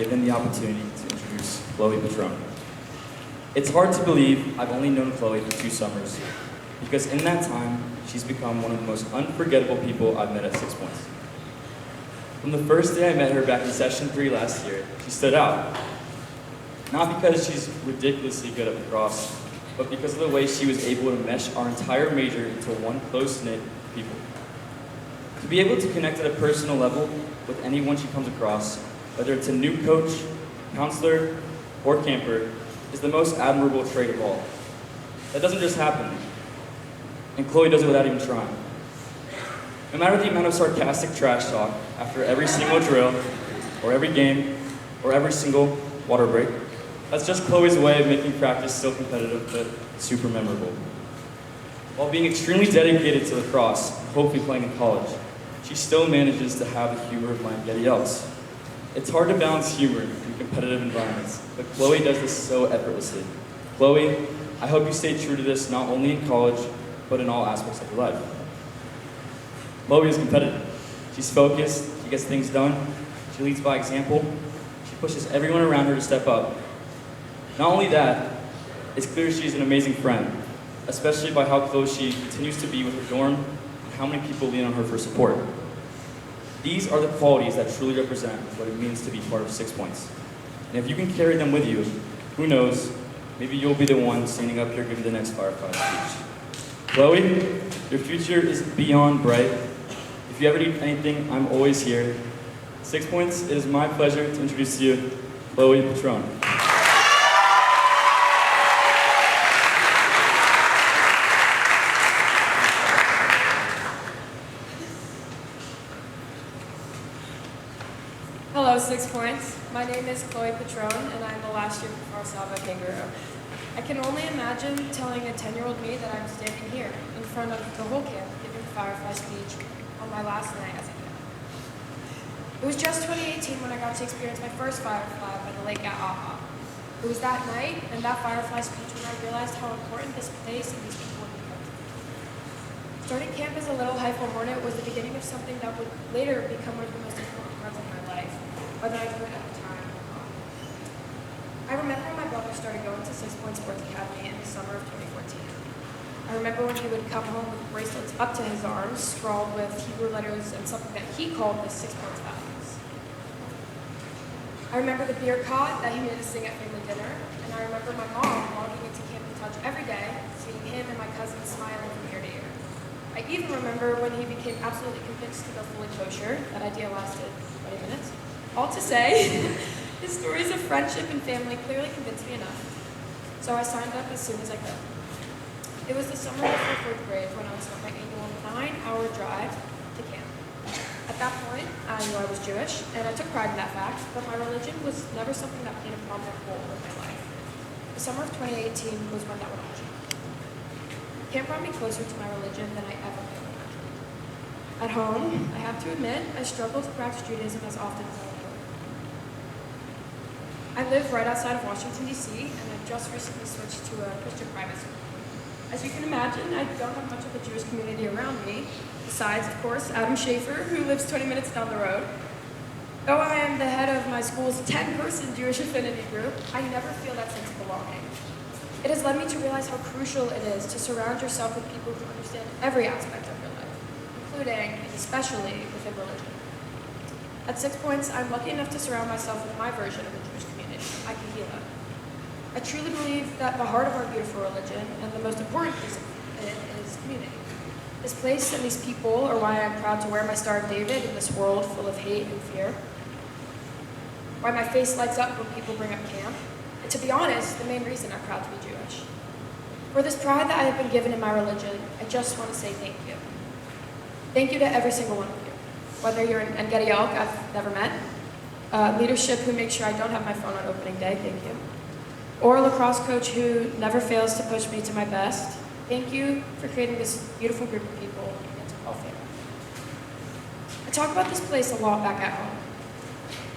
given the opportunity to introduce Chloe Patrone. It's hard to believe I've only known Chloe for 2 summers, because in that time, she's become one of the most unforgettable people I've met at 6 Points. From the first day I met her back in session 3 last year, she stood out. Not because she's ridiculously good at lacrosse, but because of the way she was able to mesh our entire major into one close-knit people. To be able to connect at a personal level with anyone she comes across, whether it's a new coach, counselor, or camper, is the most admirable trait of all. That doesn't just happen, and Chloe does it without even trying. No matter the amount of sarcastic trash talk after every single drill, or every game, or every single water break, that's just Chloe's way of making practice still competitive but super memorable. While being extremely dedicated to lacrosse, hopefully playing in college, she still manages to have the humor of everybody else. It's hard to balance humor in competitive environments, but Chloe does this so effortlessly. Chloe, I hope you stay true to this not only in college, but in all aspects of your life. Chloe is competitive. She's focused, she gets things done, she leads by example, she pushes everyone around her to step up. Not only that, it's clear she's an amazing friend, especially by how close she continues to be with her dorm and how many people lean on her for support. These are the qualities that truly represent what it means to be part of 6 Points. And if you can carry them with you, who knows, maybe you'll be the one standing up here giving the next Firefly speech. Chloe, your future is beyond bright. If you ever need anything, I'm always here. 6 Points, it is my pleasure to introduce to you Chloe Patrone. Hello, 6 Points. My name is Chloe Patrone, and I'm the last year before Salva Kangaroo. I can only imagine telling a 10-year-old me that I'm standing here in front of the whole camp giving the Firefly speech on my last night as a camp. It was just 2018 when I got to experience my first Firefly by the lake at Aha. It was that night and that Firefly speech when I realized how important this place and these people would become to me. Starting camp as a little High School Hornet was the beginning of something that would later become one of the most important parts of my life, whether I knew it at the time or not. I remember when my brother started going to 6 Point Sports Academy in the summer of 2014. I remember when he would come home with bracelets up to his arms, scrawled with Hebrew letters and something that he called the 6 Points values. I remember the beer cot that he made us sing at family dinner, and I remember my mom logging into Camp and Touch every day, seeing him and my cousins smiling from ear to ear. I even remember when he became absolutely convinced to go fully kosher. That idea lasted 20 minutes. All to say, his stories of friendship and family clearly convinced me enough. So I signed up as soon as I could. It was the summer before 4th grade when I was on my annual 9-hour drive to camp. At that point, I knew I was Jewish, and I took pride in that fact, but my religion was never something that played a prominent role in my life. The summer of 2018 was when that would all change. Camp brought me closer to my religion than I ever could have imagined. At home, I have to admit, I struggled to practice Judaism as often as I would. I live right outside of Washington, D.C., and I've just recently switched to a Christian private school. As you can imagine, I don't have much of a Jewish community around me, besides, of course, Adam Schaefer, who lives 20 minutes down the road. Though I am the head of my school's 10-person Jewish affinity group, I never feel that sense of belonging. It has led me to realize how crucial it is to surround yourself with people who understand every aspect of your life, including and especially within religion. At 6 Points, I'm lucky enough to surround myself with my version of the Jewish community, Akihila. I truly believe that the heart of our beautiful religion, and the most important piece of it, is community. This place and these people are why I'm proud to wear my Star of David in this world full of hate and fear. Why my face lights up when people bring up camp. And to be honest, the main reason I'm proud to be Jewish. For this pride that I have been given in my religion, I just want to say thank you. Thank you to every single one of you. Whether you're an Engedi Elk I've never met, leadership who makes sure I don't have my phone on opening day, thank you. Or a lacrosse coach who never fails to push me to my best, thank you for creating this beautiful group of people and to call family. I talk about this place a lot back at home.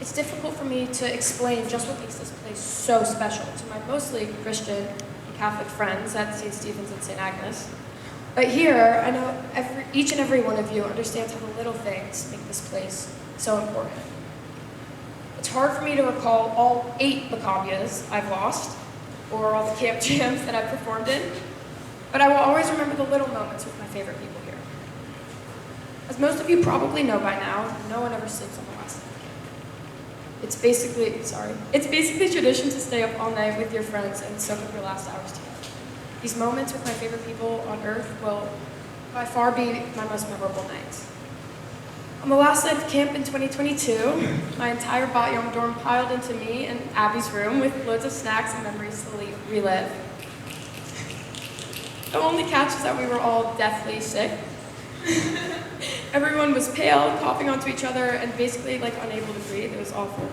It's difficult for me to explain just what makes this place so special to my mostly Christian and Catholic friends at St. Stephen's and St. Agnes. But here, I know each and every one of you understands how the little things make this place so important. It's hard for me to recall all 8 macabias I've lost, or all the camp jams that I've performed in, but I will always remember the little moments with my favorite people here. As most of you probably know by now, no one ever sleeps on the last night of camp. It's basically tradition to stay up all night with your friends and soak up your last hours together. These moments with my favorite people on Earth will by far be my most memorable nights. On the last night of camp in 2022, my entire Bat-Yom dorm piled into me and Abby's room with loads of snacks and memories to relive. The only catch is that we were all deathly sick. Everyone was pale, coughing onto each other, and basically unable to breathe. It was awful.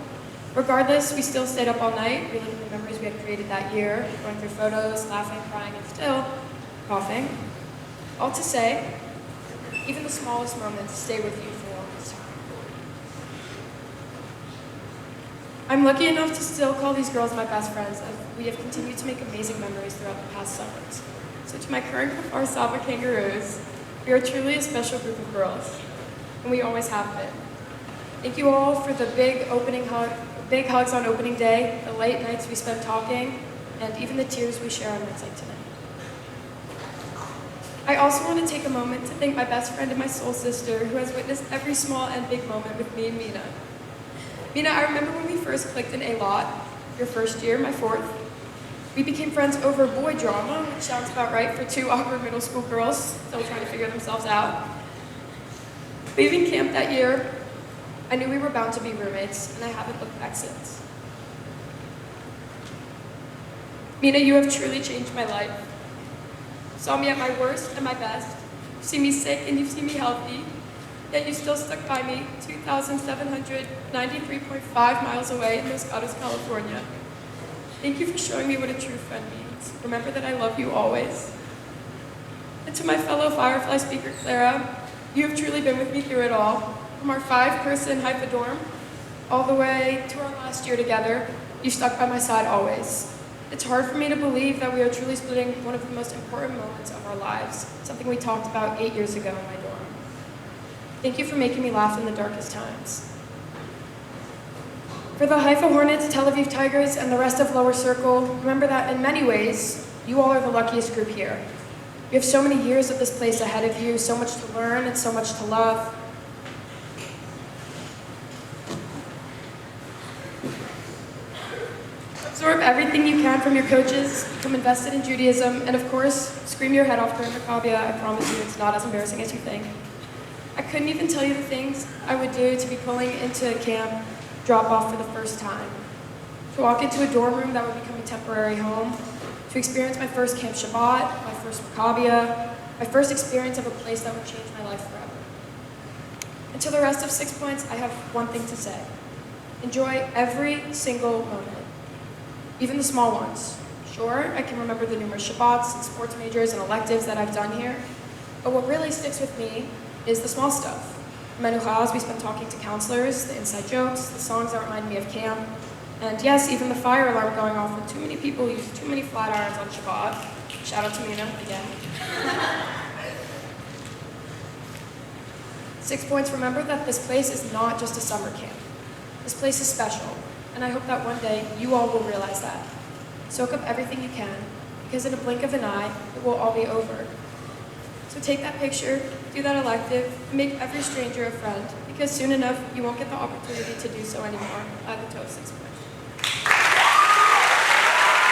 Regardless, we still stayed up all night, reliving the memories we had created that year, going through photos, laughing, crying, and still coughing. All to say, even the smallest moments stay with you for a long time. I'm lucky enough to still call these girls my best friends, as we have continued to make amazing memories throughout the past summers. So to my current Kafar Saba Kangaroos, we are truly a special group of girls, and we always have been. Thank you all for the big hugs on opening day, the late nights we spent talking, and even the tears we share on nights like tonight. I also want to take a moment to thank my best friend and my soul sister, who has witnessed every small and big moment with me and Mina. Mina, I remember when we first clicked in A-Lot, your first year, my 4th. We became friends over boy drama, which sounds about right for 2 awkward middle school girls still trying to figure themselves out. Leaving camp that year, I knew we were bound to be roommates, and I haven't looked back since. Mina, you have truly changed my life. You saw me at my worst and my best. You see me sick and you see me healthy, yet you still stuck by me 2,793.5 miles away in Los Gatos, California. Thank you for showing me what a true friend means. Remember that I love you always. And to my fellow Firefly speaker, Clara, you have truly been with me through it all. From our 5-person Hypha dorm, all the way to our last year together, you stuck by my side always. It's hard for me to believe that we are truly splitting one of the most important moments of our lives, something we talked about 8 years ago in my dorm. Thank you for making me laugh in the darkest times. For the Haifa Hornets, Tel Aviv Tigers, and the rest of Lower Circle, remember that in many ways, you all are the luckiest group here. You have so many years of this place ahead of you, so much to learn and so much to love. Absorb everything you can from your coaches, become invested in Judaism, and of course, scream your head off during Maccabia. I promise you it's not as embarrassing as you think. I couldn't even tell you the things I would do to be pulling into camp drop-off for the first time. To walk into a dorm room that would become a temporary home, to experience my first Camp Shabbat, my first Maccabia, my first experience of a place that would change my life forever. And to the rest of 6 Points, I have one thing to say. Enjoy every single moment, even the small ones. Sure, I can remember the numerous Shabbats and sports majors and electives that I've done here, but what really sticks with me is the small stuff. Menuchas, we spent talking to counselors, the inside jokes, the songs that remind me of camp, and yes, even the fire alarm going off when too many people use too many flat irons on Shabbat. Shout out to Mina again. 6 Points, remember that this place is not just a summer camp. This place is special, and I hope that one day you all will realize that. Soak up everything you can, because in a blink of an eye, it will all be over. So take that picture, do that elective, and make every stranger a friend, because soon enough, you won't get the opportunity to do so anymore at the toe of 6 Points.